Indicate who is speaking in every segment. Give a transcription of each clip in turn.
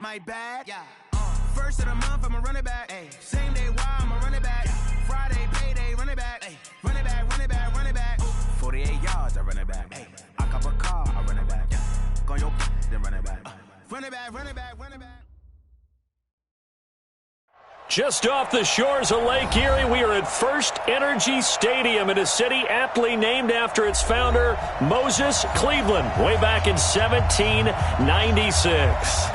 Speaker 1: my bag. Yeah. First of the month, I'ma run it back. Ay. Same day, why I'ma run it back. Friday, payday, run it back. Ay. Run it back, run it back, run it back. 48 yards, I run it back. Ay. I cop a car, I run it back. Go on your then run it back. Run it back, run it back, run it back.
Speaker 2: Just off the shores of Lake Erie, we are at First Energy Stadium in a city aptly named after its founder, Moses Cleveland, way back in 1796.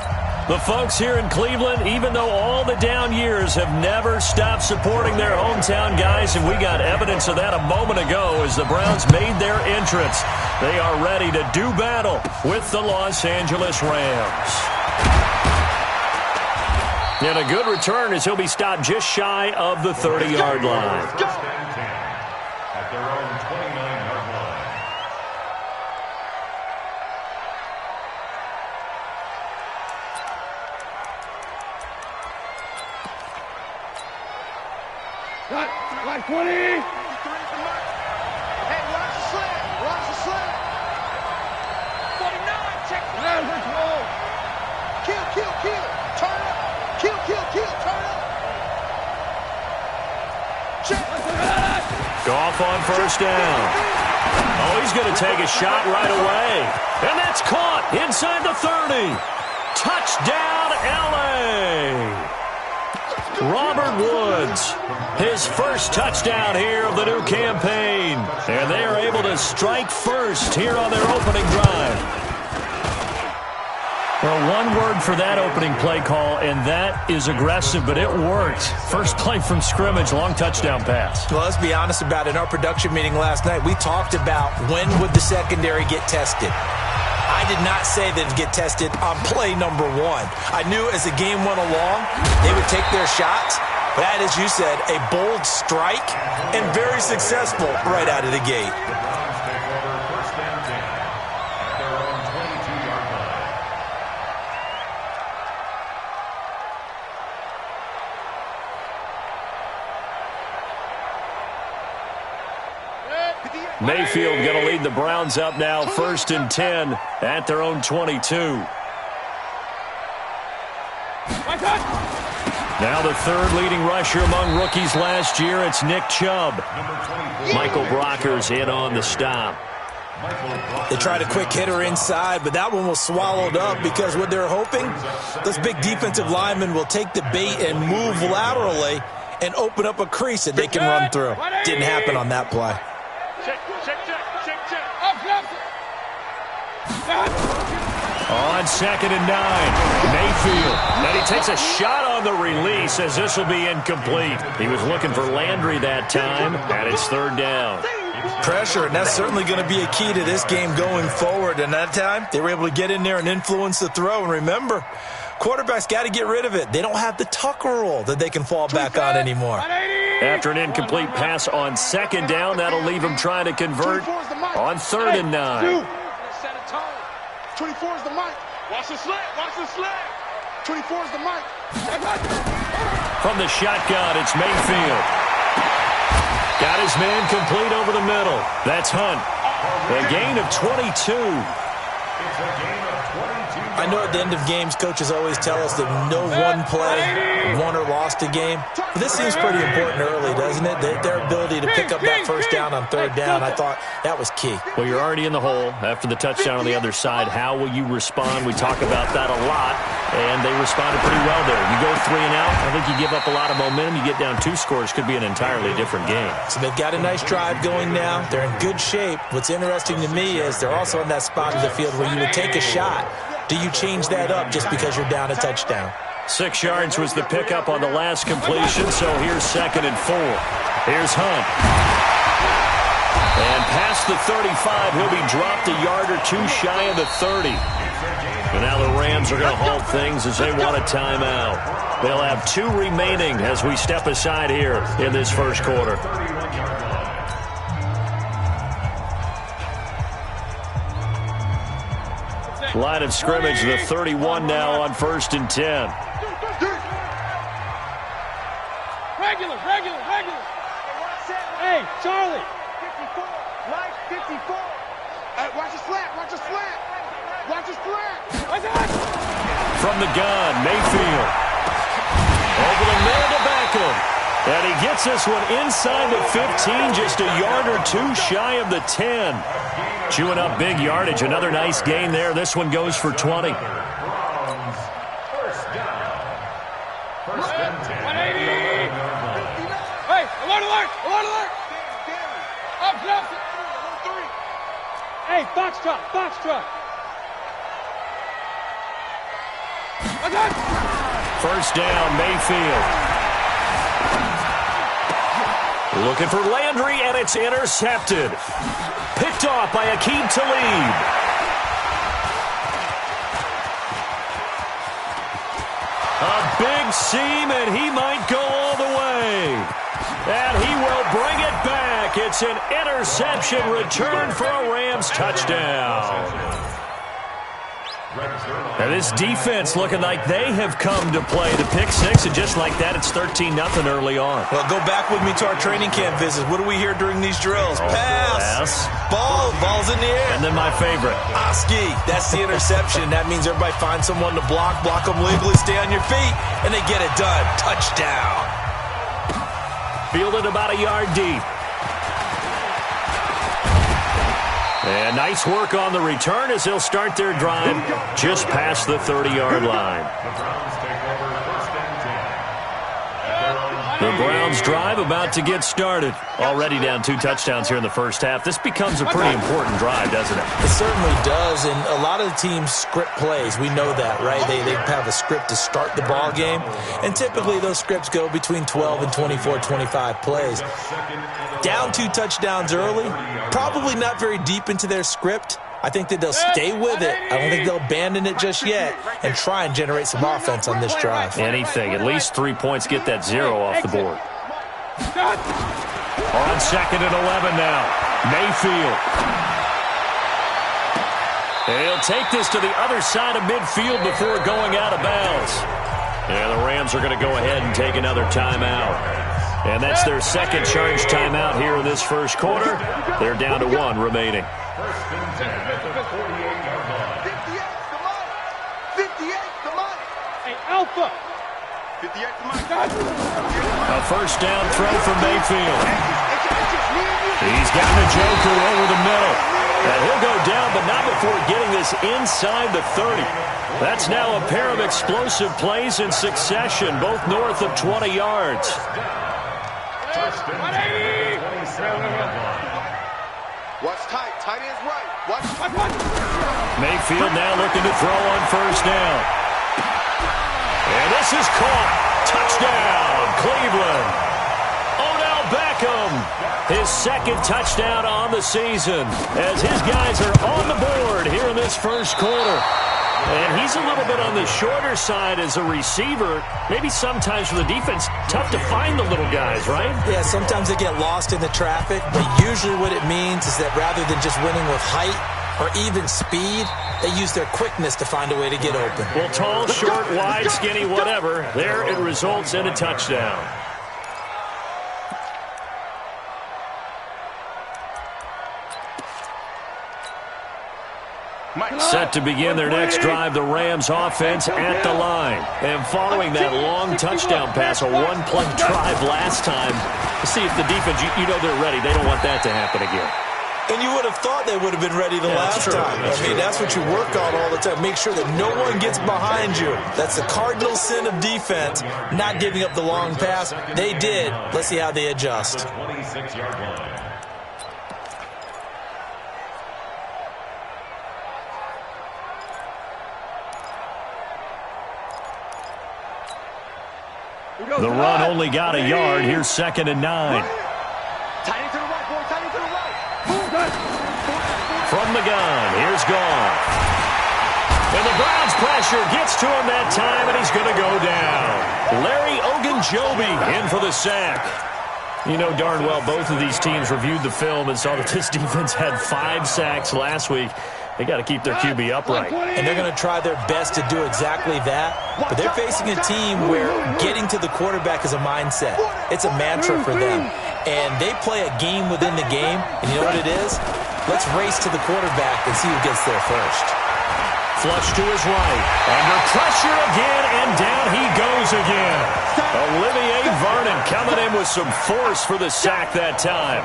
Speaker 2: The folks here in Cleveland, even though all the down years, have never stopped supporting their hometown guys, and we got evidence of that a moment ago as the Browns made their entrance. They are ready to do battle with the Los Angeles Rams. And a good return as he'll be stopped just shy of the 30-yard line.
Speaker 3: At their own 29-yard line.
Speaker 4: Like 20. Hey,
Speaker 5: watch the slant. Watch the slant. 49, check the Kill, turn up. Kill, turn up. Check.
Speaker 2: Goff on first down. Oh, he's going to take a shot right away. And that's caught inside the 30. Touchdown, L.A. Robert Woods, his first touchdown here of the new campaign. And they are able to strike first here on their opening drive. Well, one word for that opening play call, and that is aggressive, but it worked. First play from scrimmage, long touchdown pass.
Speaker 6: Well, let's be honest about it. In our production meeting last night, we talked about when would the secondary get tested. I did not say they'd get tested on play number one. I knew as the game went along, they would take their shots. That, as you said, a bold strike and very successful right out of the gate.
Speaker 2: Mayfield going to lead the Browns up now, 1st and 10 at their own 22. Now the third leading rusher among rookies last year, it's Nick Chubb. Michael Brocker's in on the stop.
Speaker 6: They tried a quick hitter inside, but that one was swallowed up because what they're hoping, those big defensive linemen will take the bait and move laterally and open up a crease that they can run through. Didn't happen on that play.
Speaker 2: On 2nd and 9, Mayfield. And he takes a shot on the release as this will be incomplete. He was looking for Landry that time, and it's 3rd down.
Speaker 6: Pressure, and that's certainly going to be a key to this game going forward. And that time, they were able to get in there and influence the throw. And remember, quarterbacks got to get rid of it. They don't have the Tucker rule that they can fall back on anymore.
Speaker 2: After an incomplete pass on 2nd down, that'll leave him trying to convert on 3rd and 9.
Speaker 5: 24 is the mic. Watch the slant. 24 is the mic.
Speaker 2: From the shotgun, it's Mayfield. Got his man complete over the middle. That's Hunt. A gain of 22.
Speaker 3: It's a gain of 22.
Speaker 6: I know at the end of games, coaches always tell us that no one play won or lost a game. But this seems pretty important early, doesn't it? Their ability to pick up that first down on 3rd down, I thought that was key.
Speaker 2: Well, you're already in the hole after the touchdown on the other side. How will you respond? We talk about that a lot, and they responded pretty well there. You go 3 and out, I think you give up a lot of momentum. You get down 2 scores, could be an entirely different game.
Speaker 6: So they've got a nice drive going now. They're in good shape. What's interesting to me is they're also in that spot of the field where you would take a shot. Do you change that up just because you're down a touchdown?
Speaker 2: 6 yards was the pickup on the last completion, so here's 2nd and 4. Here's Hunt. And past the 35, he'll be dropped a yard or 2 shy of the 30. And now the Rams are going to halt things as they want a timeout. They'll have 2 remaining as we step aside here in this first quarter. Line of scrimmage, the 31 now on 1st and 10.
Speaker 4: Regular. Hey, Charlie.
Speaker 5: 54. Mike, 54. Watch the slant. Watch his flat.
Speaker 2: From the gun, Mayfield. Over the middle to Beckham. And he gets this one inside the 15, just a yard or two shy of the 10. Chewing up big yardage. Another nice gain there. This one goes for 20.
Speaker 3: First down. First and 10.
Speaker 4: 180. Hey, alert, alert, alert, alert. Up, close. Hey, box truck, box truck.
Speaker 2: First down, Mayfield. Looking for Landry, and it's intercepted. Picked off by Aqib Talib. A big seam, and he might go all the way. And he will bring it back. It's an interception return for a Rams touchdown. And this defense looking like they have come to play. The pick six, and just like that, it's 13-0 early on.
Speaker 6: Well, go back with me to our training camp visits. What do we hear during these drills? Pass. Ball's in the air.
Speaker 2: And then my favorite.
Speaker 6: Oski, that's the interception. That means everybody finds someone to block them legally, stay on your feet, and they get it done. Touchdown.
Speaker 2: Fielded about a yard deep. And nice work on the return as they'll start their drive just past the 30-yard line. The Browns drive about to get started. Already down 2 touchdowns here in the first half. This becomes a pretty important drive, doesn't it?
Speaker 6: It certainly does, and a lot of the teams script plays. We know that, right? They have a script to start the ball game, and typically those scripts go between 12 and 24, 25 plays. Down 2 touchdowns early, probably not very deep into their script. I think that they'll stay with it. I don't think they'll abandon it just yet and try and generate some offense on this drive.
Speaker 2: Anything. At least 3 points, get that 0 off the board. On 2nd and 11 now. Mayfield. He'll take this to the other side of midfield before going out of bounds. And the Rams are going to go ahead and take another timeout. And that's their second charge timeout here in this first quarter. They're down to 1 remaining.
Speaker 3: First and 10 at the 48-yard line.
Speaker 5: 58, come on.
Speaker 4: Hey, Alpha.
Speaker 5: 58, come on.
Speaker 2: A first down throw for Mayfield. He's got Njoku over the middle. And he'll go down, but not before getting this inside the 30. That's now a pair of explosive plays in succession, both north of 20 yards.
Speaker 3: First and 10 at the 27-yard line.
Speaker 5: Watch tight. Tight end's right. Watch.
Speaker 2: Mayfield now looking to throw on first down. And this is caught. Touchdown, Cleveland. Odell Beckham, his second touchdown on the season as his guys are on the board here in this first quarter. And he's a little bit on the shorter side as a receiver. Maybe sometimes for the defense, tough to find the little guys, right?
Speaker 6: Yeah, sometimes they get lost in the traffic, but usually what it means is that rather than just winning with height or even speed, they use their quickness to find a way to get open.
Speaker 2: Well, tall, short, wide, skinny, whatever, there it results in a touchdown. Set to begin their next drive, the Rams offense at the line. And following that long touchdown pass, a one-play drive last time, to see if the defense, you know they're ready. They don't want that to happen again.
Speaker 6: And you would have thought they would have been ready the last time. That's what you work on all the time. Make sure that no one gets behind you. That's the cardinal sin of defense, not giving up the long pass. They did. Let's see how they adjust.
Speaker 3: 26-yard line.
Speaker 2: The run only got a yard. Here's 2nd and 9.
Speaker 5: Tight end to the right, boy. Tight end to the right.
Speaker 2: From the gun, here's Gone. And the Browns pressure gets to him that time, and he's going to go down. Larry Ogunjobi in for the sack. You know darn well both of these teams reviewed the film and saw that this defense had 5 sacks last week. They got to keep their QB upright.
Speaker 6: And they're going to try their best to do exactly that. But they're facing a team where getting to the quarterback is a mindset. It's a mantra for them. And they play a game within the game. And you know what it is? Let's race to the quarterback and see who gets there first.
Speaker 2: Flush to his right. Under pressure again, and down he goes again. Olivier Vernon coming in with some force for the sack that time.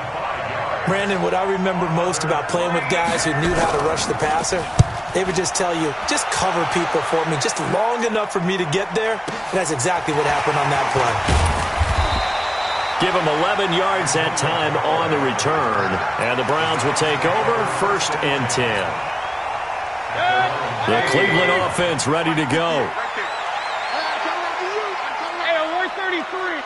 Speaker 6: Brandon, what I remember most about playing with guys who knew how to rush the passer, they would just tell you, just cover people for me, just long enough for me to get there. And that's exactly what happened on that play.
Speaker 2: Give him 11 yards that time on the return. And the Browns will take over 1st and 10. The Cleveland offense ready to go.
Speaker 4: Hey, 133.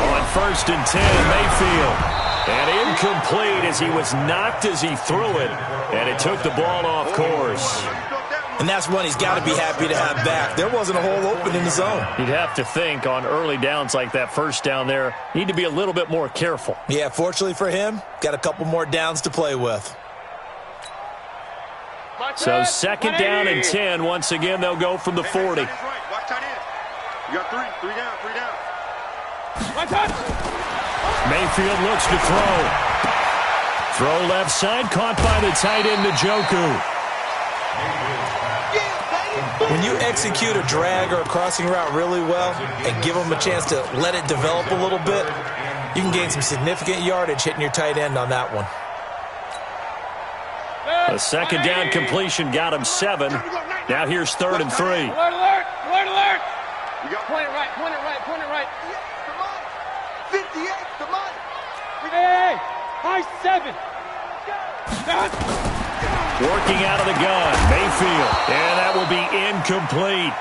Speaker 2: On 1st and 10, Mayfield. And incomplete as he was knocked as he threw it. And it took the ball off course.
Speaker 6: And that's one he's got to be happy to have back. There wasn't a hole open in the zone.
Speaker 2: You'd have to think on early downs like that first down there, need to be a little bit more careful.
Speaker 6: Yeah, fortunately for him, got a couple more downs to play with.
Speaker 2: So 2nd down and 10. Once again, they'll go from the 40.
Speaker 5: You got three down.
Speaker 2: Mayfield looks to throw. Throw left side, caught by the tight end, Njoku.
Speaker 6: When you execute a drag or a crossing route really well and give them a chance to let it develop a little bit, you can gain some significant yardage hitting your tight end on that one.
Speaker 2: A 2nd down completion got him 7. Now here's 3rd and 3.
Speaker 4: Alert! Point it right.
Speaker 5: 58, come on.
Speaker 4: Hey, high 7.
Speaker 2: Working out of the gun, Mayfield. And that will be incomplete.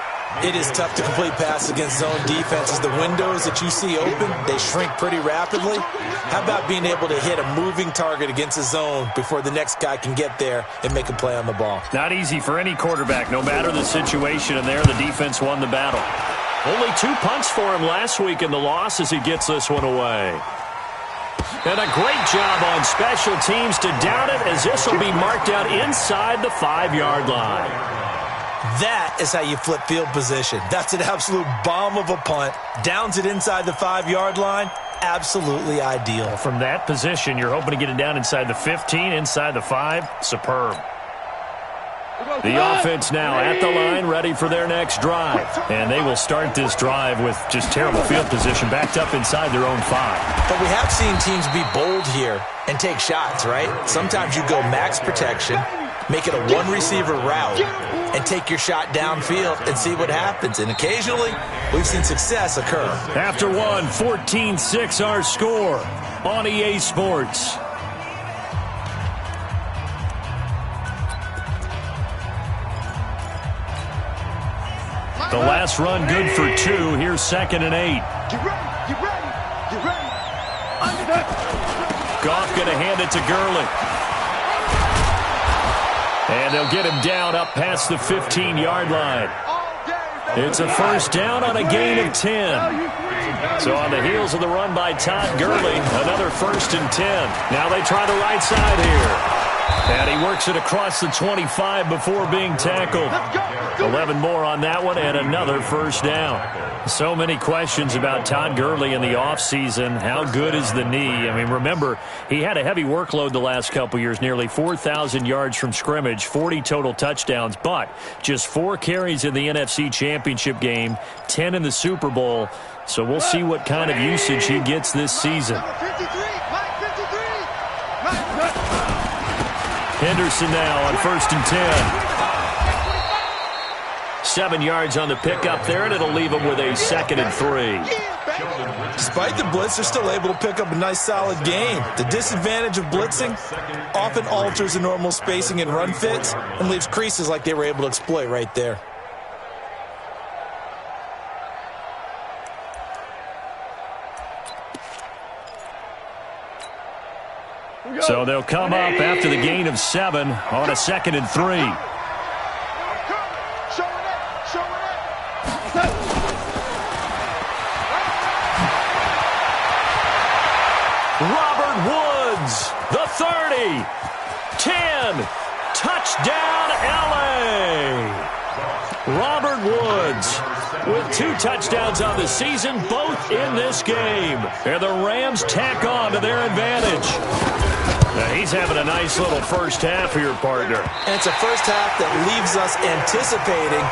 Speaker 6: It is tough to complete passes against zone defenses. The windows that you see open, they shrink pretty rapidly. How about being able to hit a moving target against a zone before the next guy can get there and make a play on the ball?
Speaker 2: Not easy for any quarterback, no matter the situation, and there the defense won the battle. Only 2 punts for him last week in the loss as he gets this one away. And a great job on special teams to down it as this will be marked out inside the 5-yard line.
Speaker 6: That is how you flip field position. That's an absolute bomb of a punt. Downs it inside the 5-yard line. Absolutely ideal.
Speaker 2: From that position, you're hoping to get it down inside the 15, inside the 5. Superb. The offense now at the line, ready for their next drive. And they will start this drive with just terrible field position, backed up inside their own 5.
Speaker 6: But we have seen teams be bold here and take shots, right? Sometimes you go max protection, make it a 1-receiver route, and take your shot downfield and see what happens. And occasionally, we've seen success occur.
Speaker 2: After one, 14-6 our score on EA Sports. The last run good for 2. Here's 2nd and 8.
Speaker 5: Get ready.
Speaker 2: Goff going to hand it to Gurley. And they'll get him down up past the 15-yard line. It's a 1st down on a gain of 10. So on the heels of the run by Todd Gurley, another 1st and 10. Now they try the right side here. And he works it across the 25 before being tackled. 11 more on that one and another 1st down. So many questions about Todd Gurley in the offseason. How good is the knee? I mean, remember, he had a heavy workload the last couple years, nearly 4,000 yards from scrimmage, 40 total touchdowns, but just 4 carries in the NFC Championship game, 10 in the Super Bowl. So we'll see what kind of usage he gets this season. Henderson now on 1st and 10. 7 yards on the pickup there, and it'll leave him with a 2nd and 3.
Speaker 6: Despite the blitz, they're still able to pick up a nice, solid game. The disadvantage of blitzing often alters the normal spacing and run fits and leaves creases like they were able to exploit right there.
Speaker 2: So they'll come up after the gain of 7 on a 2nd and 3. Robert Woods, the 30, 10, touchdown LA. Robert Woods with 2 touchdowns on the season, both in this game. And the Rams tack on to their advantage. He's having a nice little first half here, partner.
Speaker 6: And it's a first half that leaves us anticipating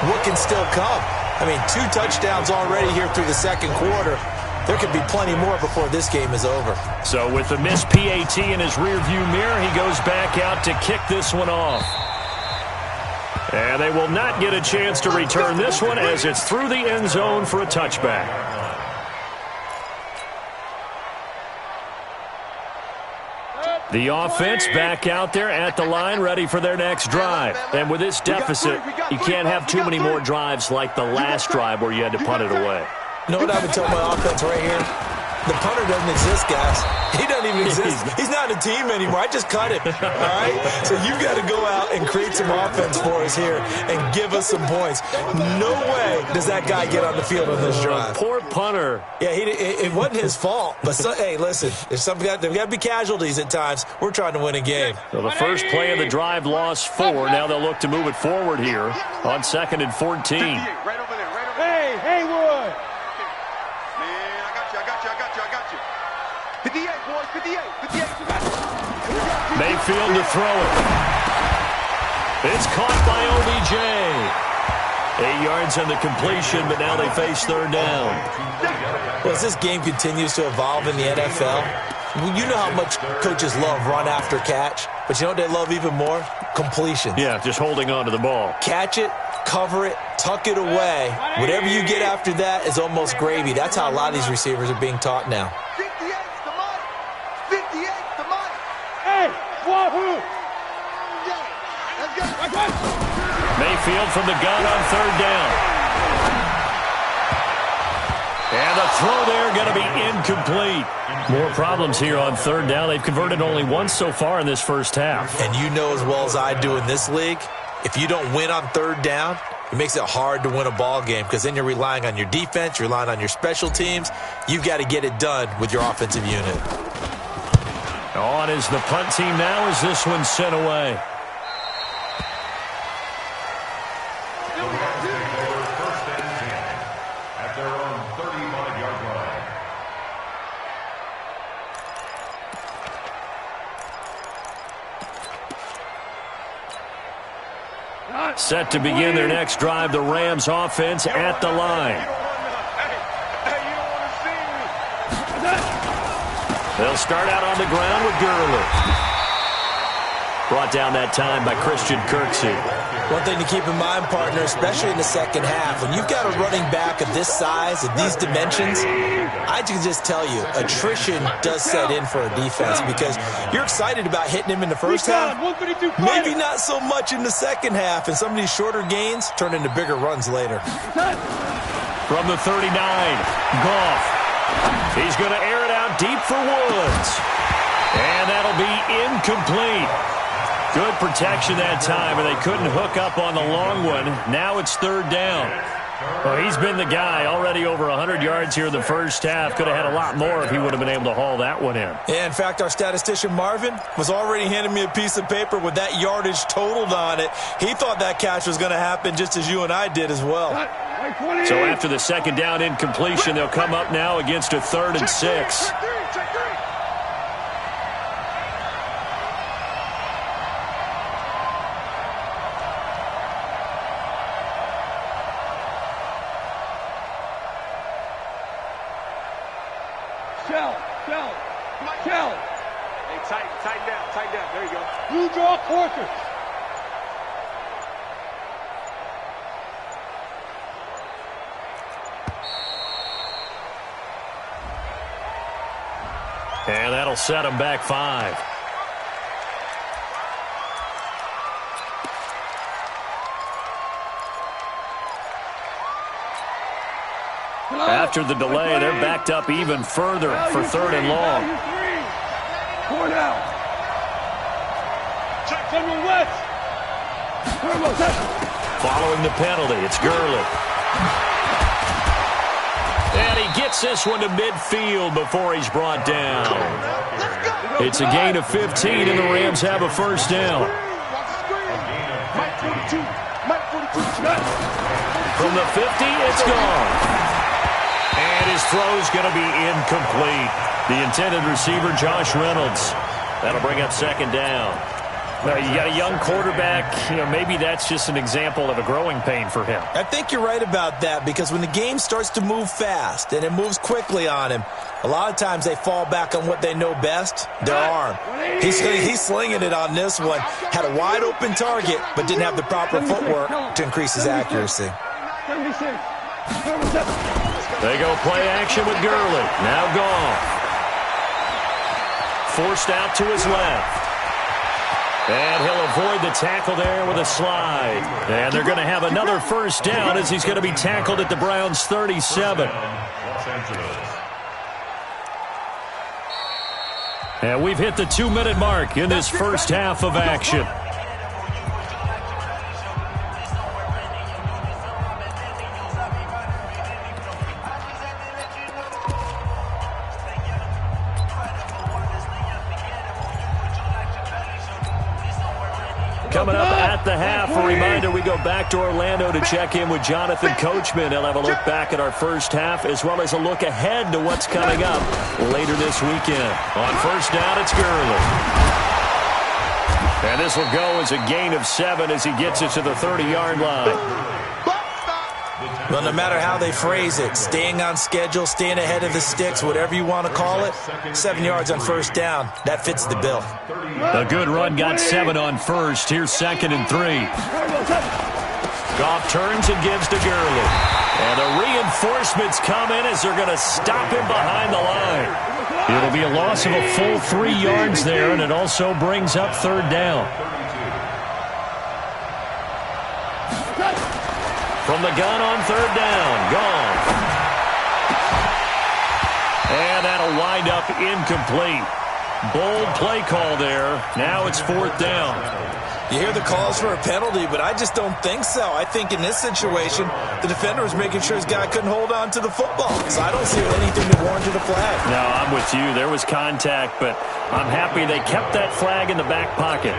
Speaker 6: what can still come. I mean, 2 touchdowns already here through the second quarter. There could be plenty more before this game is over.
Speaker 2: So with the missed PAT in his rearview mirror, he goes back out to kick this one off. And they will not get a chance to return this one as it's through the end zone for a touchback. The offense back out there at the line, ready for their next drive. And with this deficit, you can't have too many more drives like the last drive where you had to punt it away.
Speaker 6: You know what I would tell my offense right here? The punter doesn't exist, guys. He doesn't even exist. He's not a team anymore. I just cut him, all right? So you've got to go out and create some offense for us here and give us some points. No way does that guy get on the field on this drive.
Speaker 2: Poor punter.
Speaker 6: Yeah, it wasn't his fault. But, hey, listen, there's got to be casualties at times. We're trying to win a game.
Speaker 2: So the first play of the drive lost 4. Now they'll look to move it forward here on 2nd and 14.
Speaker 5: Right over there, right over there.
Speaker 4: Hey, Haywood.
Speaker 5: I got you. 58, boys, 58.
Speaker 2: Mayfield to throw it. It's caught by OBJ. 8 yards on the completion, but now they face 3rd down.
Speaker 6: Well, as this game continues to evolve in the NFL, you know how much coaches love run after catch, but you know what they love even more? Completions.
Speaker 2: Yeah, just holding on to the ball.
Speaker 6: Catch it, cover it, tuck it away. Whatever you get after that is almost gravy. That's how a lot of these receivers are being taught now.
Speaker 5: 58's the money. 58's the money.
Speaker 4: Hey, wahoo.
Speaker 5: Let's go.
Speaker 2: Mayfield from the gun on 3rd down. And the throw there going to be incomplete. More problems here on 3rd down. They've converted only once so far in this first half.
Speaker 6: And you know as well as I do in this league, if you don't win on 3rd down, it makes it hard to win a ball game because then you're relying on your defense, you're relying on your special teams. You've got to get it done with your offensive unit.
Speaker 2: On is the punt team now as this one's sent away.
Speaker 3: First and 10 at their own 35-yard line.
Speaker 2: Set to begin their next drive, the Rams offense at the line. They'll start out on the ground with Gurley. Brought down that time by Christian Kirksey.
Speaker 6: One thing to keep in mind, partner, especially in the second half, when you've got a running back of this size, of these dimensions, I can just tell you, attrition does set in for a defense because you're excited about hitting him in the first half. Maybe not so much in the second half, and some of these shorter gains turn into bigger runs later.
Speaker 2: From the 39, Goff. He's going to air it out deep for Woods. And that'll be incomplete. Good protection that time, and they couldn't hook up on the long one. Now it's 3rd down. Well, he's been the guy already over 100 yards here in the first half. Could have had a lot more if he would have been able to haul that one in.
Speaker 6: Yeah, in fact, our statistician Marvin was already handing me a piece of paper with that yardage totaled on it. He thought that catch was going to happen just as you and I did as well.
Speaker 2: So after the 2nd down incompletion, they'll come up now against a 3rd and 6.
Speaker 4: Shell.
Speaker 5: Hey, tighten down. There you go.
Speaker 4: You draw quarters.
Speaker 2: And that'll set him back 5. After the delay, they're backed up even further for 3rd and long.
Speaker 4: Four down. West.
Speaker 2: Following the penalty, it's Gurley. And he gets this one to midfield before he's brought down. It's a gain of 15, and the Rams have a 1st down. From the 50, it's gone. And his throw is going to be incomplete. The intended receiver, Josh Reynolds. That'll bring up second down.
Speaker 7: No, you got a young quarterback. Maybe that's just an example of a growing pain for him.
Speaker 6: I think you're right about that, because when the game starts to move fast and it moves quickly on him, a lot of times they fall back on what they know best, their arm. He's slinging it on this one. Had a wide open target, but didn't have the proper footwork to increase his accuracy.
Speaker 2: They go play action with Gurley. Now gone. Forced out to his left. And he'll avoid the tackle there with a slide. And they're going to have another first down as he's going to be tackled at the Browns' 37. And we've hit the 2-minute mark in this first half of action. Coming up at the half, a reminder, we go back to Orlando to check in with Jonathan Coachman. He'll have a look back at our first half as well as a look ahead to what's coming up later this weekend. On first down, it's Gurley. And this will go as a gain of 7 as he gets it to the 30-yard line.
Speaker 6: Well, no matter how they phrase it, staying on schedule, staying ahead of the sticks, whatever you want to call it, 7 yards on first down, that fits the bill.
Speaker 2: A good run got 7 on first. Here's 2nd and 3. Goff turns and gives to Gurley. And the reinforcements come in as they're going to stop him behind the line. It'll be a loss of a full 3 yards there, and it also brings up 3rd down. From the gun on 3rd down. Gone. And that'll wind up incomplete. Bold play call there. Now it's 4th down.
Speaker 6: You hear the calls for a penalty, but I just don't think so. I think in this situation, the defender was making sure his guy couldn't hold on to the football. So I don't see anything that warranted a flag.
Speaker 2: No, I'm with you. There was contact, but I'm happy they kept that flag in the back pocket.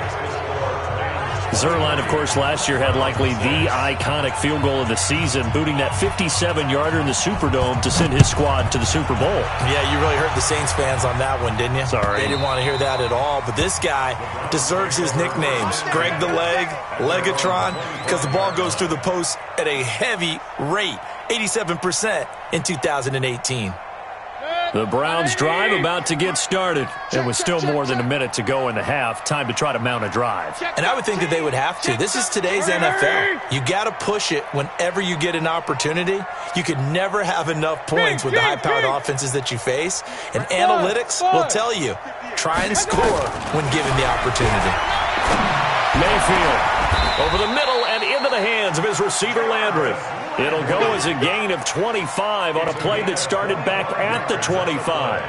Speaker 2: Zuerlein, of course, last year had likely the iconic field goal of the season, booting that 57-yarder in the Superdome to send his squad to the Super Bowl.
Speaker 6: Yeah, you really hurt the Saints fans on that one, didn't you?
Speaker 2: Sorry.
Speaker 6: They didn't want to hear that at all. But this guy deserves his nicknames. Greg the Leg, Legatron, because the ball goes through the post at a heavy rate, 87% in 2018.
Speaker 2: The Browns drive about to get started. It was still more than a minute to go in the half. Time to try to mount a drive.
Speaker 6: And I would think that they would have to. This is today's NFL. You got to push it whenever you get an opportunity. You could never have enough points with the high-powered offenses that you face. And analytics will tell you, try and score when given the opportunity.
Speaker 2: Mayfield over the middle and into the hands of his receiver Landry. It'll go as a gain of 25 on a play that started back at the 25.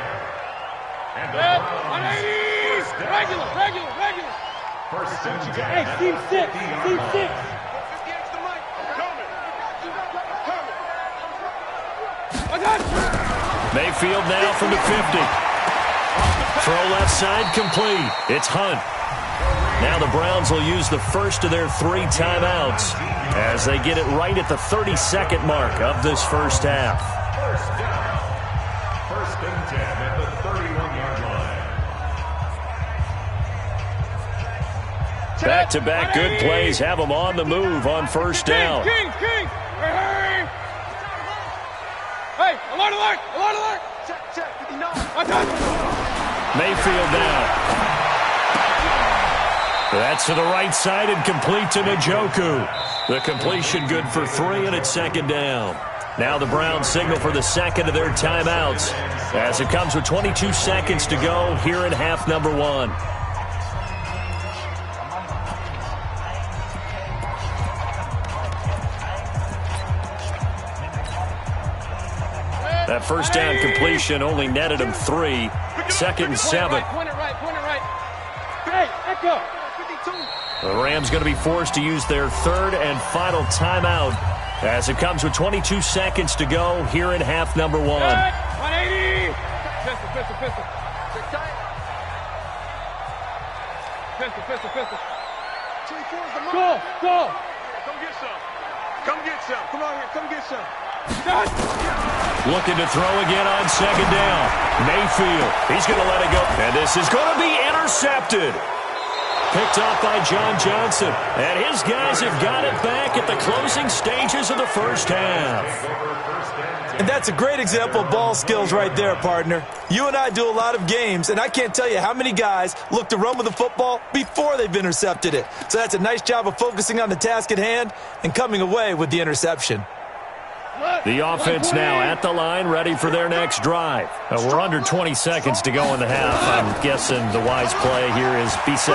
Speaker 4: Regular. Hey, team 6.
Speaker 2: Mayfield now from the 50. Throw left side complete. It's Hunt. Now the Browns will use the first of their 3 timeouts as they get it right at the 32nd mark of this first half.
Speaker 3: First and 10 at the 31-yard line.
Speaker 2: Back-to-back good plays have them on the move on first down.
Speaker 4: King. Hey, alert. Check.
Speaker 2: Mayfield down. That's to the right side and complete to Njoku. The completion good for 3, and it's 2nd down. Now the Browns signal for the second of their timeouts as it comes with 22 seconds to go here in half number 1. That first down completion only netted him 3. 2nd and 7.
Speaker 4: Point it right. Hey, echo.
Speaker 2: The Rams going to be forced to use their 3rd and final timeout as it comes with 22 seconds to go here in half number 1.
Speaker 4: 180. Pistol. Go.
Speaker 5: Come get some. Come on here. Come get some.
Speaker 2: Looking to throw again on second down. Mayfield, he's going to let it go. And this is going to be intercepted. Picked off by John Johnson. And his guys have got it back at the closing stages of the first half.
Speaker 6: And that's a great example of ball skills right there, partner. You and I do a lot of games, and I can't tell you how many guys look to run with the football before they've intercepted it. So that's a nice job of focusing on the task at hand and coming away with the interception.
Speaker 2: The offense now at the line, ready for their next drive. We're under 20 seconds to go in the half. I'm guessing the wise play here is be safe.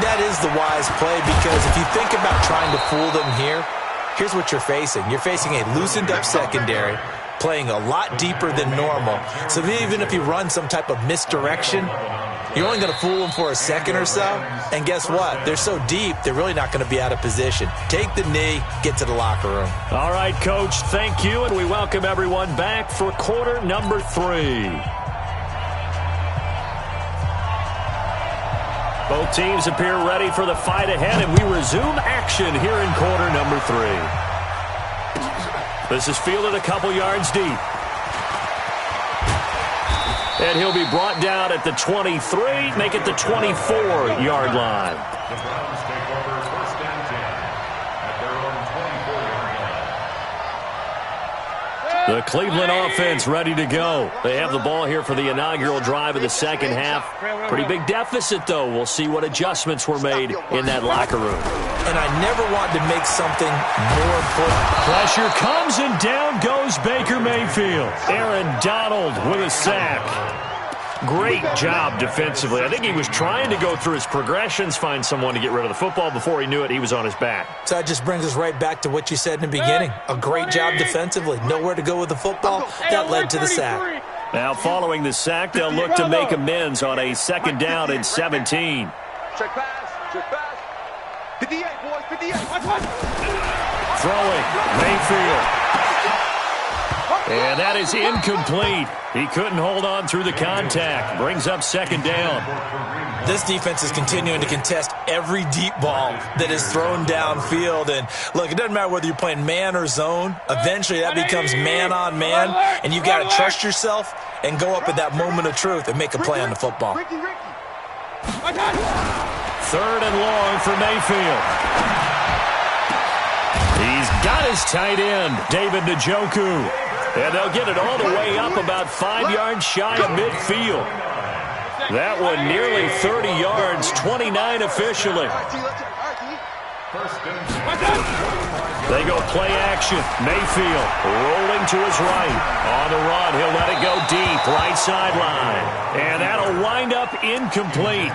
Speaker 6: That is the wise play, because if you think about trying to fool them here, here's what you're facing. You're facing a loosened-up secondary, playing a lot deeper than normal. So even if you run some type of misdirection, you're only going to fool them for a second or so. And guess what? They're so deep, they're really not going to be out of position. Take the knee, get to the locker room.
Speaker 2: All right, Coach, thank you, and we welcome everyone back for quarter number 3. Both teams appear ready for the fight ahead, and we resume action here in quarter number 3. This is fielded a couple yards deep. And he'll be brought down at the 23, make it the 24-yard line.
Speaker 3: The Browns take over first and 10 at their own 24-yard line.
Speaker 2: The Cleveland offense ready to go. They have the ball here for the inaugural drive of the second half. Pretty big deficit, though. We'll see what adjustments were made in that locker room.
Speaker 6: And I never want to make something more important.
Speaker 2: Pressure comes, and down goes Baker Mayfield. Aaron Donald with a sack. Great job defensively. I think he was trying to go through his progressions, find someone to get rid of the football. Before he knew it, he was on his back.
Speaker 6: So that just brings us right back to what you said in the beginning. A great job defensively. Nowhere to go with the football. That led to the sack.
Speaker 2: Now, following the sack, they'll look to make amends on a second down and 17.
Speaker 5: Check pass. Check pass. 58, boys. 58. Watch.
Speaker 2: Throwing, Mayfield. And that is incomplete. He couldn't hold on through the contact. Brings up second down.
Speaker 6: This defense is continuing to contest every deep ball that is thrown downfield. And look, it doesn't matter whether you're playing man or zone. Eventually that becomes man on man. And you've got to trust yourself and go up at that moment of truth and make a play on the football.
Speaker 2: Third and long for Mayfield. He's got his tight end, David Njoku. And they'll get it all the way up about 5 yards shy of midfield. That one nearly 30 yards, 29 officially. They go play action. Mayfield rolling to his right. On the run, he'll let it go deep, right sideline. And that'll wind up incomplete.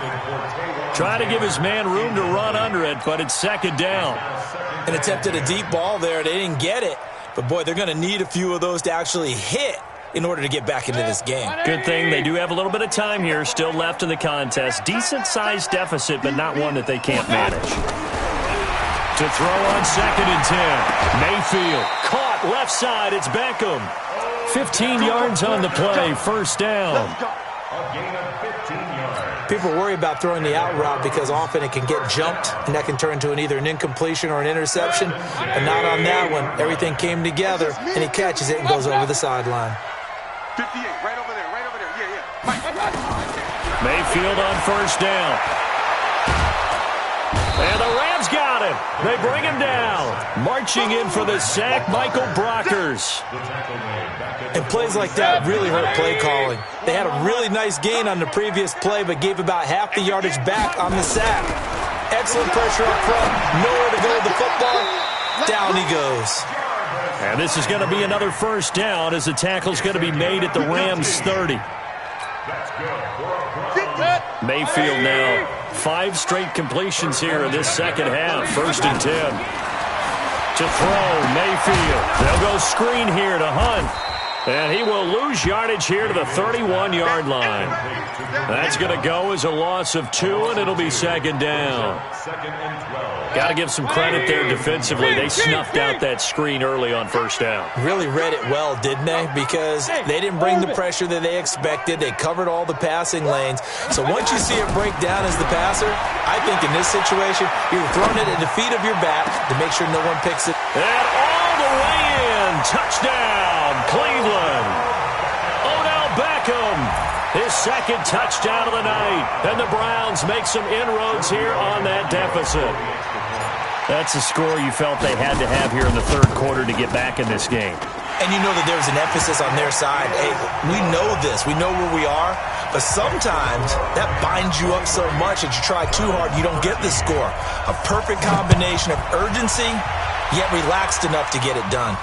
Speaker 2: Try to give his man room to run under it, but it's second down.
Speaker 6: And attempted a deep ball there. They didn't get it. But, boy, they're going to need a few of those to actually hit in order to get back into this game.
Speaker 2: Good thing they do have a little bit of time here still left in the contest. Decent-sized deficit, but not one that they can't manage. To throw on second and 10. Mayfield caught left side. It's Beckham. 15 yards on the play. First down.
Speaker 3: A gain of 15 yards.
Speaker 6: People worry about throwing the out route because often it can get jumped, and that can turn into either an incompletion or an interception. But not on that one. Everything came together, and he catches it and goes over the sideline.
Speaker 5: 58, right over there. Yeah.
Speaker 2: Mayfield on first down. And the Rams got him. They bring him down. Marching in for the sack, Michael Brockers.
Speaker 6: And plays like that really hurt play calling. They had a really nice gain on the previous play, but gave about half the yardage back on the sack. Excellent pressure up front. Nowhere to go with the football. Down he goes.
Speaker 2: And this is going to be another first down as the tackle's going to be made at the Rams 30. Mayfield now 5 straight completions here in this second half. First and 10. To throw, Mayfield. They'll go screen here to Hunt. And he will lose yardage here to the 31-yard line. That's going to go as a loss of 2, and it'll be second down. Got to give some credit there defensively. They snuffed out that screen early on first down.
Speaker 6: Really read it well, didn't they? Because they didn't bring the pressure that they expected. They covered all the passing lanes. So once you see it break down as the passer, I think in this situation, you're throwing it at the feet of your back to make sure no one picks it.
Speaker 2: And all the way in. Touchdown, Cleveland. his second touchdown of the night. And the Browns make some inroads here on that deficit.
Speaker 7: That's a score you felt they had to have here in the third quarter to get back in this game.
Speaker 6: And you know that there's an emphasis on their side. Hey, we know this. We know where we are. But sometimes that binds you up so much that you try too hard, you don't get the score. A perfect combination of urgency, yet relaxed enough to get it done.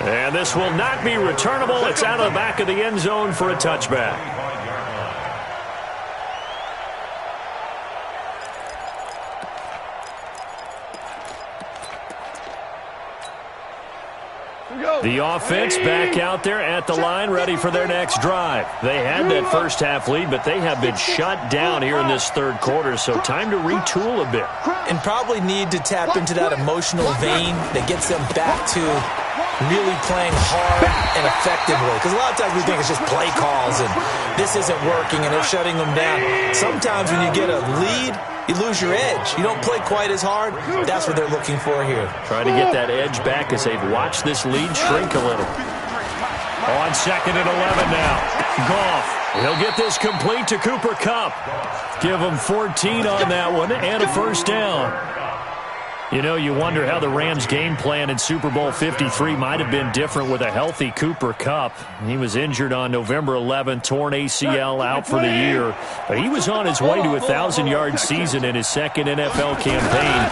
Speaker 2: And this will not be returnable. It's out of the back of the end zone for a touchback. The offense back out there at the line, ready for their next drive. They had that first half lead, but they have been shut down here in this third quarter, so time to retool a bit.
Speaker 6: And probably need to tap into that emotional vein that gets them back to really playing hard and effectively. Because a lot of times we think it's just play calls and this isn't working and they're shutting them down. Sometimes when you get a lead, you lose your edge. You don't play quite as hard. That's what they're looking for here.
Speaker 2: Trying to get that edge back as they've watched this lead shrink a little. On 2nd and 11 now. Goff. He'll get this complete to Cooper Kupp. Give him 14 on that one and a first down. You know, you wonder how the Rams' game plan in Super Bowl 53 might have been different with a healthy Cooper Kupp. He was injured on November 11th, torn ACL, out for the year. But he was on his way to a 1,000-yard season in his second NFL campaign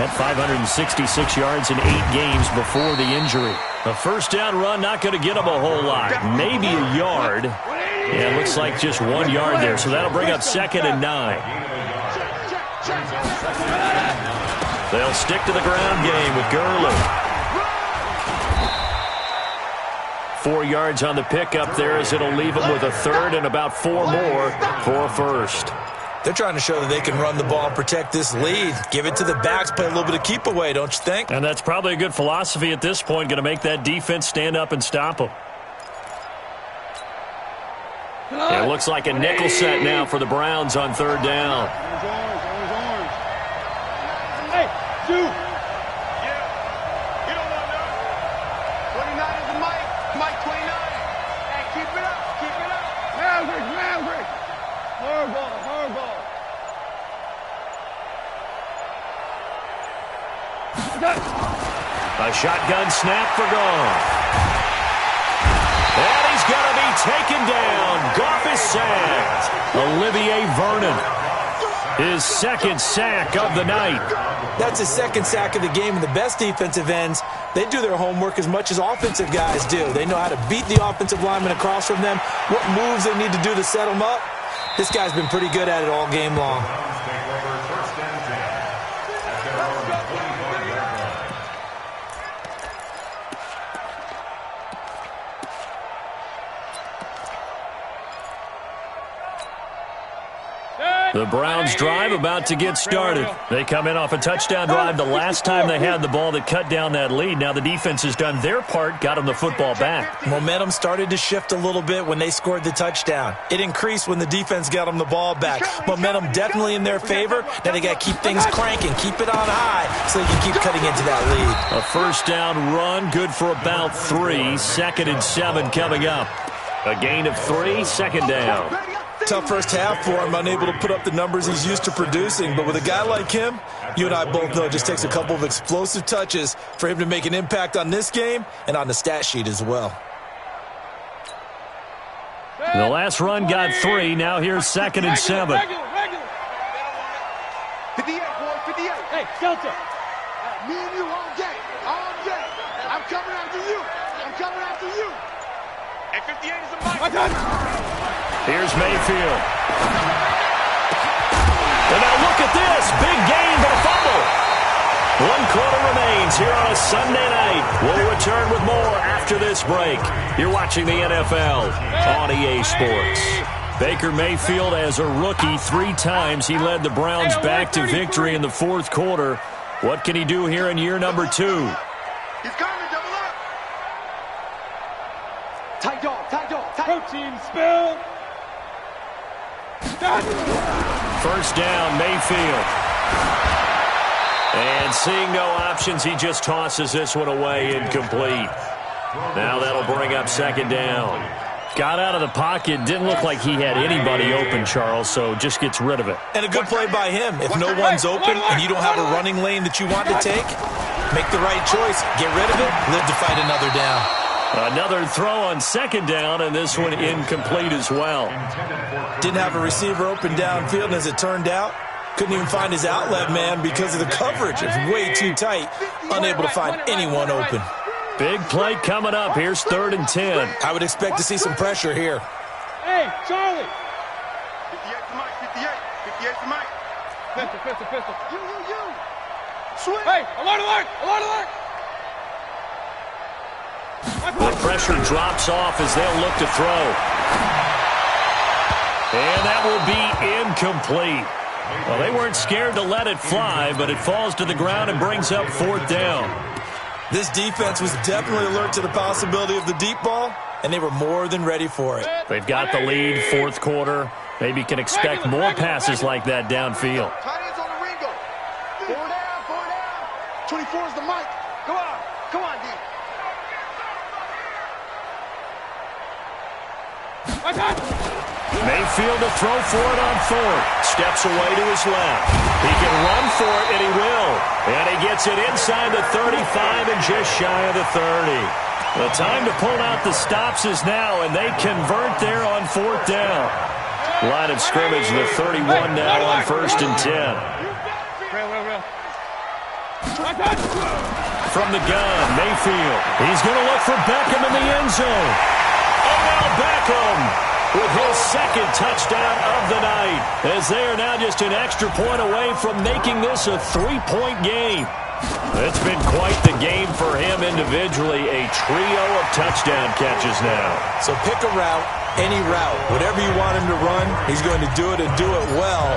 Speaker 2: at 566 yards in 8 games before the injury. A first down run not going to get him a whole lot, maybe a yard. Yeah, it looks like just 1 yard there, so that'll bring up 2nd and 9. They'll stick to the ground game with Gurley. 4 yards on the pickup there as it'll leave them with a third and about 4 more for a first.
Speaker 6: They're trying to show that they can run the ball and protect this lead. Give it to the backs, play a little bit of keep away, don't you think?
Speaker 7: And that's probably a good philosophy at this point, going to make that defense stand up and stop them.
Speaker 2: It looks like a nickel set now for the Browns on third down.
Speaker 5: Yeah. You don't want none. 29 is the mic. Mike 29. Hey, keep it up. Keep it up. Maverick. Hard ball.
Speaker 2: A shotgun snap for Goff. And he's going to be taken down. Goff is sacked. Olivier Vernon. His second sack of the night.
Speaker 6: That's his second sack of the game, and the best defensive ends, they do their homework as much as offensive guys do. They know how to beat the offensive lineman across from them, what moves they need to do to set them up. This guy's been pretty good at it all game long.
Speaker 2: The Browns drive about to get started. They come in off a touchdown drive the last time they had the ball that cut down that lead. Now the defense has done their part, got them the football back.
Speaker 6: Momentum started to shift a little bit when they scored the touchdown. It increased when the defense got them the ball back. Momentum definitely in their favor. Now they got to keep things cranking, keep it on high so they can keep cutting into that lead.
Speaker 2: A first down run, good for about 3. 2nd and 7 coming up. A gain of 3, 2nd down.
Speaker 6: Tough first half for him, unable to put up the numbers he's used to producing. But with a guy like him, you and I both know it just takes a couple of explosive touches for him to make an impact on this game and on the stat sheet as well.
Speaker 2: The last run got 3. Now here's 2nd and 7.
Speaker 5: 58, boy, 58. Hey, Delta. Me and you all day. I'm coming after you. Hey, 58 is a mic.
Speaker 2: Here's Mayfield. And now look at this. Big gain, but a fumble. 1 quarter remains here on a Sunday night. We'll return with more after this break. You're watching the NFL on EA Sports. Baker Mayfield, as a rookie, 3 times he led the Browns back to victory in the fourth quarter. What can he do here in year number 2?
Speaker 5: He's coming, double up. Tight dog. Protein spill.
Speaker 2: First down, Mayfield. And seeing no options, he just tosses this one away incomplete. Now that'll bring up 2nd down.
Speaker 7: Got out of the pocket. Didn't look like he had anybody open, Charles, so just gets rid of it.
Speaker 6: And a good play by him. If no one's open and you don't have a running lane that you want to take, make the right choice. Get rid of it. Live to fight another down.
Speaker 2: Another throw on second down, and this one incomplete as well.
Speaker 6: Didn't have a receiver open downfield, and as it turned out, couldn't even find his outlet man because of the coverage. It was way too tight. Unable to find anyone open.
Speaker 2: Big play coming up. Here's 3rd and 10.
Speaker 6: I would expect to see some pressure here.
Speaker 4: Hey, Charlie.
Speaker 5: 58 to Mike, 58 to Mike.
Speaker 4: Pistol.
Speaker 5: You. Swing.
Speaker 4: Hey, alert.
Speaker 2: The pressure drops off as they'll look to throw. And that will be incomplete. Well, they weren't scared to let it fly, but it falls to the ground and brings up 4th down.
Speaker 6: This defense was definitely alert to the possibility of the deep ball, and they were more than ready for it.
Speaker 2: They've got the lead, 4th quarter. Maybe can expect more passes like that downfield.
Speaker 5: Tight ends on the Ringo. 4 down. 24 is the mic. Come on, D.
Speaker 2: Mayfield to throw for it on 4th. Steps away to his left. He can run for it, and he will. And he gets it inside the 35 and just shy of the 30. The time to pull out the stops is now, and they convert there on 4th down. Line of scrimmage, the 31 now on 1st and 10.
Speaker 4: Real.
Speaker 2: From the gun, Mayfield. He's going to look for Beckham in the end zone. Odell Beckham with his 2nd touchdown of the night, as they are now just an extra point away from making this a 3-point game. It's been quite the game for him individually, a trio of touchdown catches now.
Speaker 6: So pick a route, any route, whatever you want him to run, he's going to do it and do it well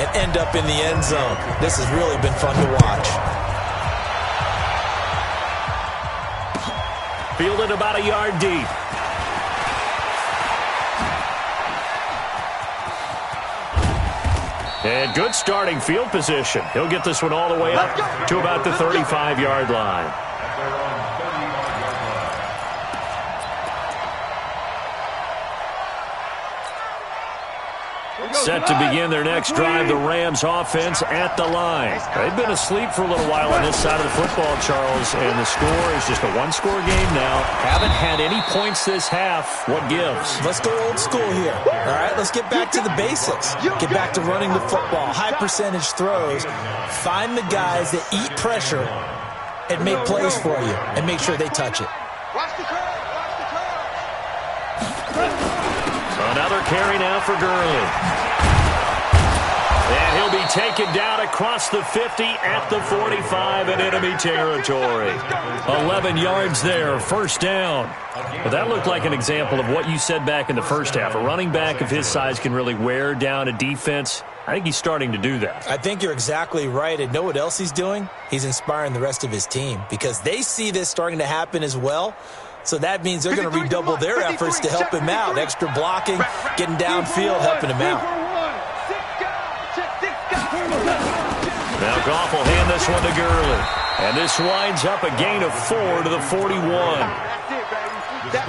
Speaker 6: and end up in the end zone. This has really been fun to watch.
Speaker 2: Fielded about a yard deep. And good starting field position. He'll get this one all the way up to about the 35-yard line. Set to begin their next drive, the Rams offense at the line. They've been asleep for a little while on this side of the football, Charles, and the score is just a one-score game now. Haven't had any points this half. What gives?
Speaker 6: Let's go old school here. All right, let's get back to the basics. Get back to running the football, high percentage throws. Find the guys that eat pressure and make plays for you and make sure they touch it.
Speaker 5: Watch the curve.
Speaker 2: Another carry now for Gurley. And he'll be taken down across the 50 at the 45 in enemy territory. 11 yards there, 1st down. But that looked like an example of what you said back in the first half. A running back of his size can really wear down a defense. I think he's starting to do that.
Speaker 6: I think you're exactly right. And know what else he's doing? He's inspiring the rest of his team because they see this starting to happen as well. So that means they're going to redouble their efforts to help him out. Extra blocking, getting downfield, helping him out.
Speaker 2: Now Goff will hand this one to Gurley. And this winds up a gain of 4 to the 41.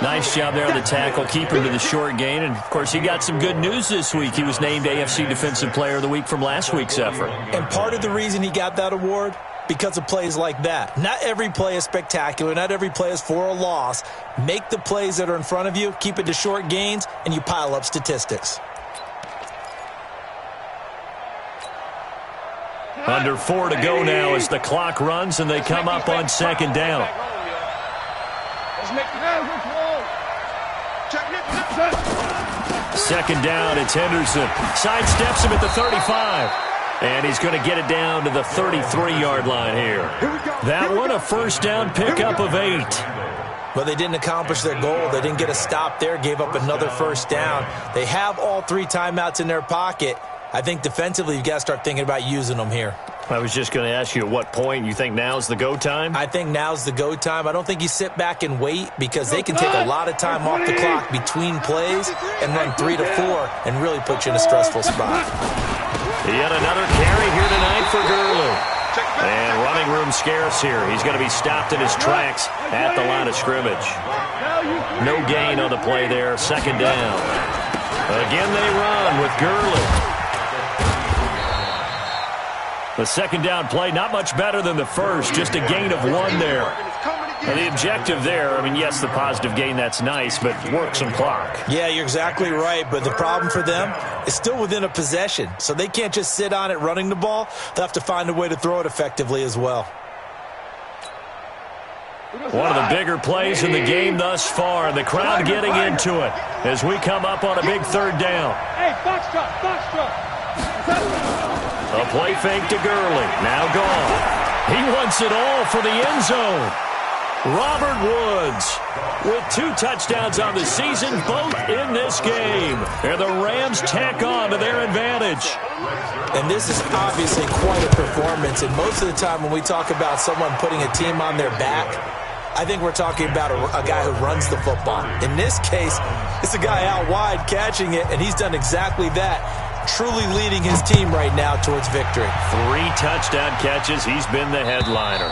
Speaker 2: Nice job there on the tackle, keep him to the short gain. And, of course, he got some good news this week. He was named AFC Defensive Player of the Week from last week's effort.
Speaker 6: And part of the reason he got that award, because of plays like that. Not every play is spectacular. Not every play is for a loss. Make the plays that are in front of you, keep it to short gains, and you pile up statistics.
Speaker 2: Under 4 to go now as the clock runs and they come up on 2nd down. Second down, it's Henderson. Sidesteps him at the 35. And he's going to get it down to the 33-yard line here. That one, a 1st down pickup of 8.
Speaker 6: Well, they didn't accomplish their goal. They didn't get a stop there, gave up another 1st down. They have all 3 timeouts in their pocket. I think defensively you've got to start thinking about using them here.
Speaker 2: I was just going to ask you at what point you think now's the go time?
Speaker 6: I think now's the go time. I don't think you sit back and wait because they can take a lot of time off the clock between plays and run 3 to 4 and really put you in a stressful spot.
Speaker 2: Yet another carry here tonight for Gurley. And running room scarce here. He's going to be stopped in his tracks at the line of scrimmage. No gain on the play there. Second down. Again they run with Gurley. The second down play, not much better than the first. Just a gain of 1 there. And the objective there, I mean, yes, the positive gain, that's nice, but work some clock.
Speaker 6: Yeah, you're exactly right, but the problem for them is still within a possession, so they can't just sit on it running the ball. They'll have to find a way to throw it effectively as well.
Speaker 2: One of the bigger plays in the game thus far, and the crowd getting into it as we come up on a big third down.
Speaker 4: Hey, box drop.
Speaker 2: A play fake to Gurley, now gone. He wants it all for the end zone. Robert Woods with 2 touchdowns on the season, both in this game. And the Rams tack on to their advantage.
Speaker 6: And this is obviously quite a performance. And most of the time when we talk about someone putting a team on their back, I think we're talking about a guy who runs the football. In this case, it's a guy out wide catching it, and he's done exactly that. Truly leading his team right now towards victory.
Speaker 2: 3 touchdown catches. He's been the headliner.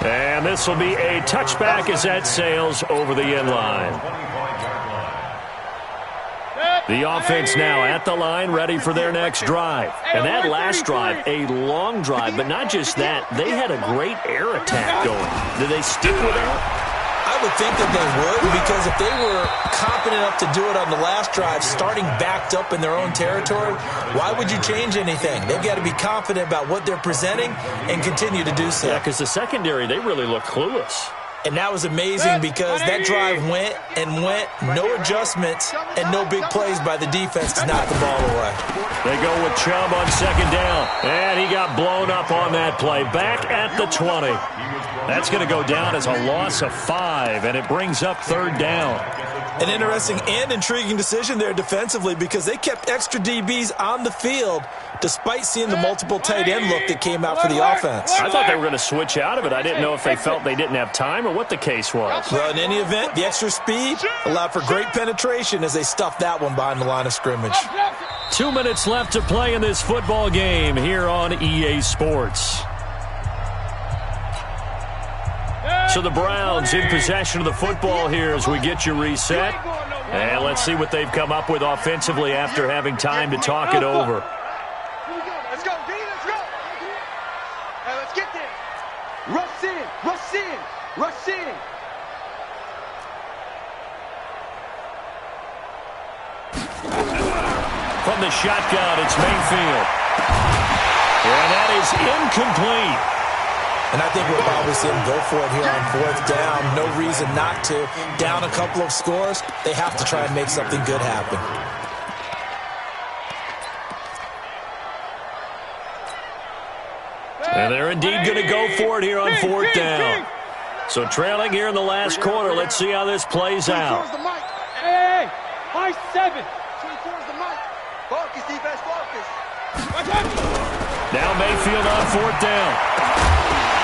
Speaker 2: And this will be a touchback as that sails over the end line. The offense now at the line, ready for their next drive. And that last drive, a long drive, but not just that. They had a great air attack going. Did they stick with that?
Speaker 6: I would think that they would, because if they were confident enough to do it on the last drive, starting backed up in their own territory, why would you change anything? They've got to be confident about what they're presenting and continue to do so.
Speaker 2: Yeah, because the secondary, they really look clueless.
Speaker 6: And that was amazing because that drive went, no adjustments, and no big plays by the defense to knock the ball away.
Speaker 2: They go with Chubb on second down, and he got blown up on that play. Back at the 20. That's going to go down as a loss of 5, and it brings up third down.
Speaker 6: An interesting and intriguing decision there defensively because they kept extra DBs on the field despite seeing the multiple tight end look that came out for the offense.
Speaker 2: I thought they were going to switch out of it. I didn't know if they felt they didn't have time or what the case was.
Speaker 6: Well, in any event, the extra speed allowed for great penetration as they stuffed that one behind the line of scrimmage.
Speaker 2: 2 minutes left to play in this football game here on EA Sports. So the Browns in possession of the football here as we get you reset. And let's see what they've come up with offensively after having time to talk it over.
Speaker 5: Let's go, D, let's go. Hey, let's get there. Rush in.
Speaker 2: From the shotgun, it's Mayfield. And that is incomplete.
Speaker 6: And I think we'll probably see them go for it here on fourth down. No reason not to. Down a couple of scores, they have to try and make something good happen.
Speaker 2: And they're indeed going to go for it here on fourth down. So trailing here in the last quarter. Let's see how this plays out.
Speaker 4: Hey, high 7.
Speaker 5: Towards the mic. Focus, defense, focus.
Speaker 2: Now Mayfield on fourth down.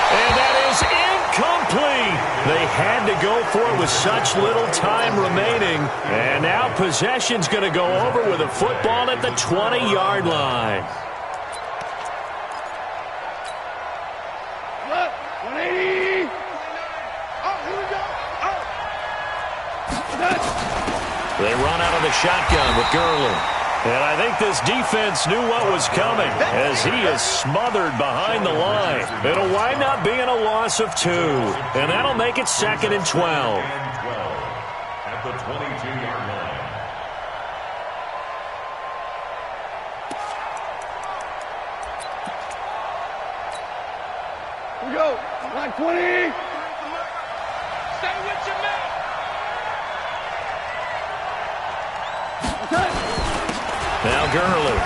Speaker 2: And that is incomplete. They had to go for it with such little time remaining. And now possession's going to go over with a football at the 20-yard line.
Speaker 4: 180.
Speaker 5: Oh, here we go.
Speaker 2: They run out of the shotgun with Gurley. And I think this defense knew what was coming as he is smothered behind the line. It'll wind up being a loss of 2. And that'll make it 2nd and 12.
Speaker 3: At the 22-yard line.
Speaker 4: Here we go. Line 20.
Speaker 5: Stay with your man.
Speaker 2: Now Gurley.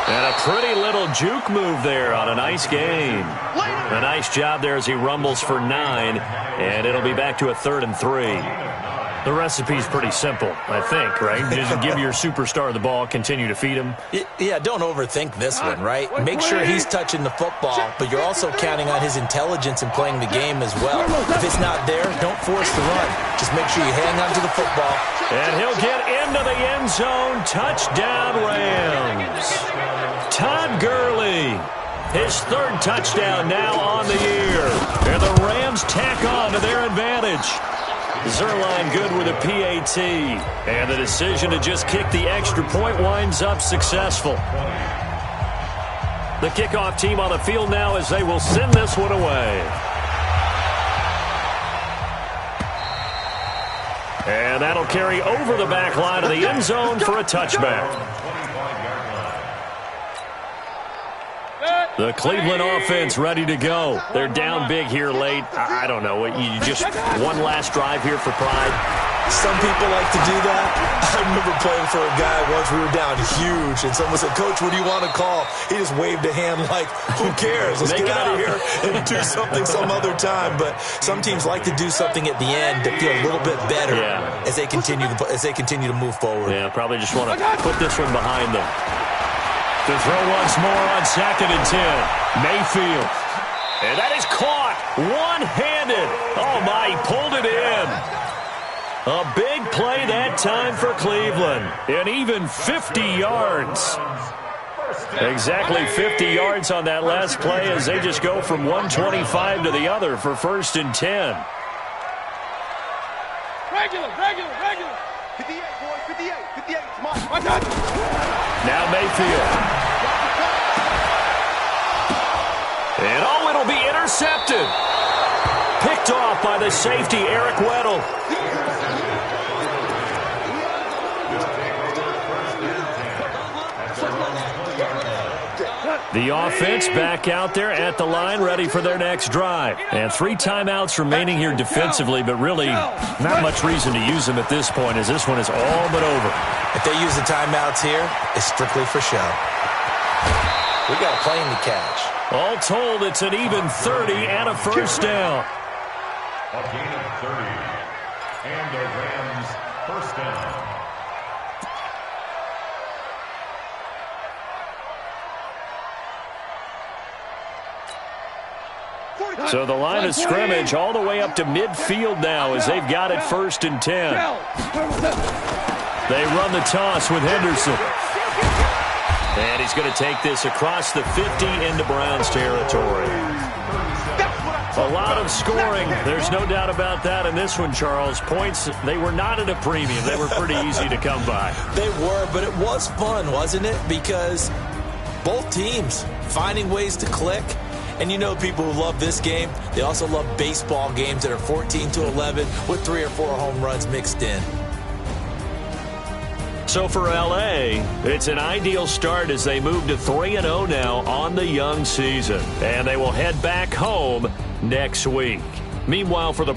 Speaker 2: And a pretty little juke move there on a nice game. A nice job there as he rumbles for 9. And it'll be back to a 3rd and 3. The recipe's pretty simple, I think, right? Just give your superstar the ball, continue to feed him.
Speaker 6: Yeah, don't overthink this one, right? Make sure he's touching the football, but you're also counting on his intelligence in playing the game as well. If it's not there, don't force the run. Just make sure you hang on to the football.
Speaker 2: And he'll get into the end zone. Touchdown, Rams. Todd Gurley. His third touchdown now on the year. And the Rams tack on to their advantage. Zerline good with a PAT. And the decision to just kick the extra point winds up successful. The kickoff team on the field now as they will send this one away. And that'll carry over the back line of the end zone for a touchback. The Cleveland offense ready to go. They're down big here late. I don't know. You just one last drive here for pride.
Speaker 6: Some people like to do that. I remember playing for a guy once. We were down huge, and someone said, "Coach, what do you want to call?" He just waved a hand like, "Who cares? Let's get out of here and do something some other time." But some teams like to do something at the end to feel a little bit better as they continue to move forward.
Speaker 2: Yeah, probably just want to put this one behind them. To throw once more on 2nd and 10. Mayfield. And that is caught one-handed. Oh, my, he pulled it in. A big play that time for Cleveland. And even 50 yards. Exactly 50 yards on that last play as they just go from 125 to the other for 1st and 10.
Speaker 4: Regular.
Speaker 5: 58, boys, 58. Come on.
Speaker 2: Now Mayfield. And it'll be intercepted. Picked off by the safety, Eric Weddle. The offense back out there at the line, ready for their next drive. And 3 timeouts remaining here defensively, but really not much reason to use them at this point as this one is all but over.
Speaker 6: If they use the timeouts here, it's strictly for show. We got a plane to catch.
Speaker 2: All told, it's an even 30 and a first down.
Speaker 3: A gain of 30. And the Rams first down.
Speaker 2: So the line of scrimmage all the way up to midfield now as they've got it 1st and 10. They run the toss with Henderson. And he's going to take this across the 50 into Browns territory. A lot of scoring. There's no doubt about that in this one, Charles. Points, they were not at a premium. They were pretty easy to come by.
Speaker 6: They were, but it was fun, wasn't it? Because both teams finding ways to click. And you know people who love this game, they also love baseball games that are 14-11 with 3 or 4 home runs mixed in.
Speaker 2: So for L.A., it's an ideal start as they move to 3-0 now on the young season. And they will head back home next week. Meanwhile, for the...